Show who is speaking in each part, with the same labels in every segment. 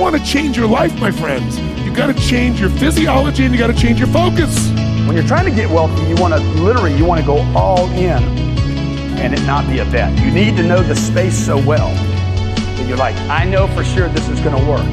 Speaker 1: want to change your life, my friends, you got to change your physiology and you got to change your focus.
Speaker 2: When you're trying to get wealthy, you want to go all in and it not be a bet. You need to know the space so well that you're like, I know for sure this is going to work.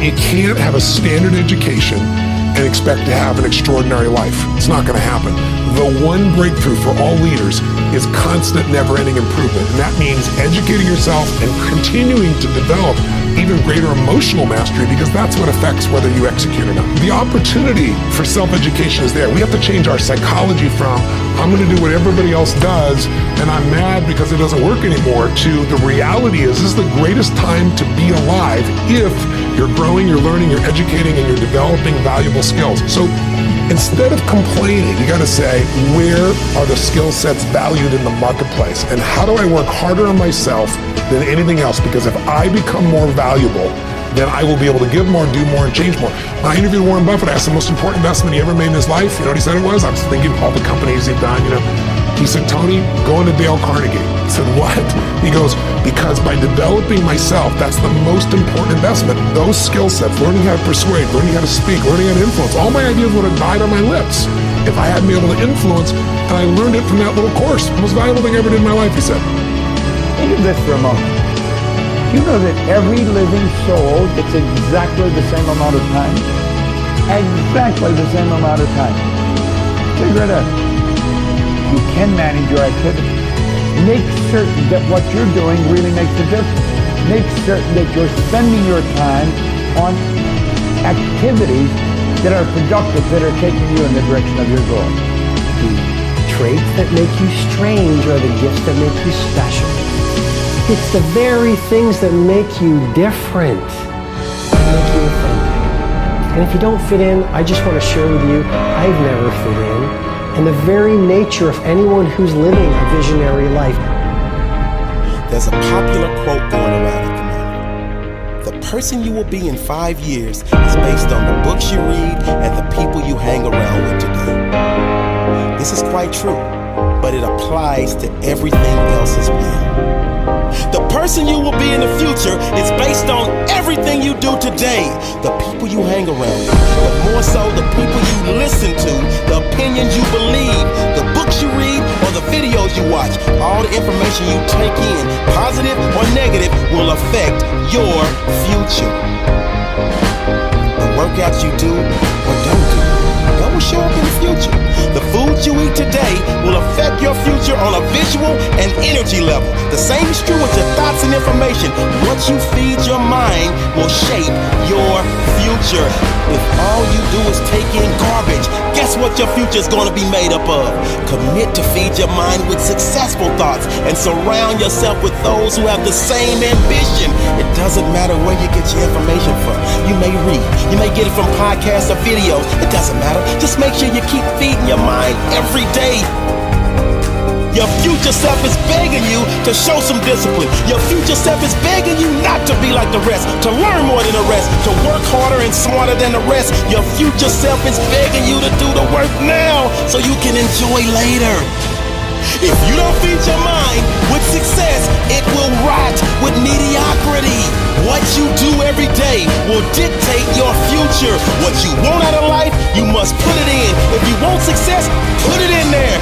Speaker 1: You can't have a standard education and expect to have an extraordinary life. It's not going to happen. The one breakthrough for all leaders is constant, never-ending improvement. And that means educating yourself and continuing to develop even greater emotional mastery, because that's what affects whether you execute or not. The opportunity for self-education is there. We have to change our psychology from, I'm going to do what everybody else does and I'm mad because it doesn't work anymore, to the reality is this is the greatest time to be alive if you're growing, you're learning, you're educating, and you're developing valuable skills. So instead of complaining, you got to say, where are the skill sets valued in the marketplace? And how do I work harder on myself than anything else? Because if I become more valuable, then I will be able to give more, do more, and change more. When I interviewed Warren Buffett, I asked the most important investment he ever made in his life. You know what he said it was? I was thinking of all the companies he'd done, He said, Tony, go into Dale Carnegie. I said, what? He goes, because by developing myself, that's the most important investment. Those skill sets, learning how to persuade, learning how to speak, learning how to influence, all my ideas would have died on my lips if I hadn't been able to influence, and I learned it from that little course. The most valuable thing I ever did in my life, he said.
Speaker 2: Think of this for a moment. You know that every living soul gets exactly the same amount of time? Exactly the same amount of time. Figure it out. You can manage your activity. Make certain that what you're doing really makes a difference. Make certain that you're spending your time on activities that are productive, that are taking you in the direction of your goal.
Speaker 3: The traits that make you strange are the gifts that make you special. It's the very things that make you different, that make you authentic. And if you don't fit in, I just want to share with you, I've never fit in. And the very nature of anyone who's living a visionary life.
Speaker 4: There's a popular quote going around at the moment. The person you will be in 5 years is based on the books you read and the people you hang around with today. This is quite true, but it applies to everything else as well. The person you will be in the future is based on everything you do today, the people you hang around with, but more so the people you listen to, the opinions you believe, the books you read, or the videos you watch. All the information you take in, positive or negative, will affect your future. The workouts you do or don't do, that will show up in the future. The foods you eat today will affect your future on a visual and energy level. The same is true with your thoughts and information. What you feed your mind will shape your future. If all you do is take in garbage, guess what your future is going to be made up of? Commit to feed your mind with successful thoughts and surround yourself with those who have the same ambition. It doesn't matter where you get your information from. You may read, you may get it from podcasts or videos. It doesn't matter. Just make sure you keep feeding your mind every day. Your future self is begging you to show some discipline. Your future self is begging you not to be like the rest, to learn more than the rest, to work harder and smarter than the rest. Your future self is begging you to do the work now so you can enjoy later. If you don't feed your mind with success, it will rot with mediocrity. What you do every day will dictate your future. What you want out of life, you must put it in. If you want success, put it in there.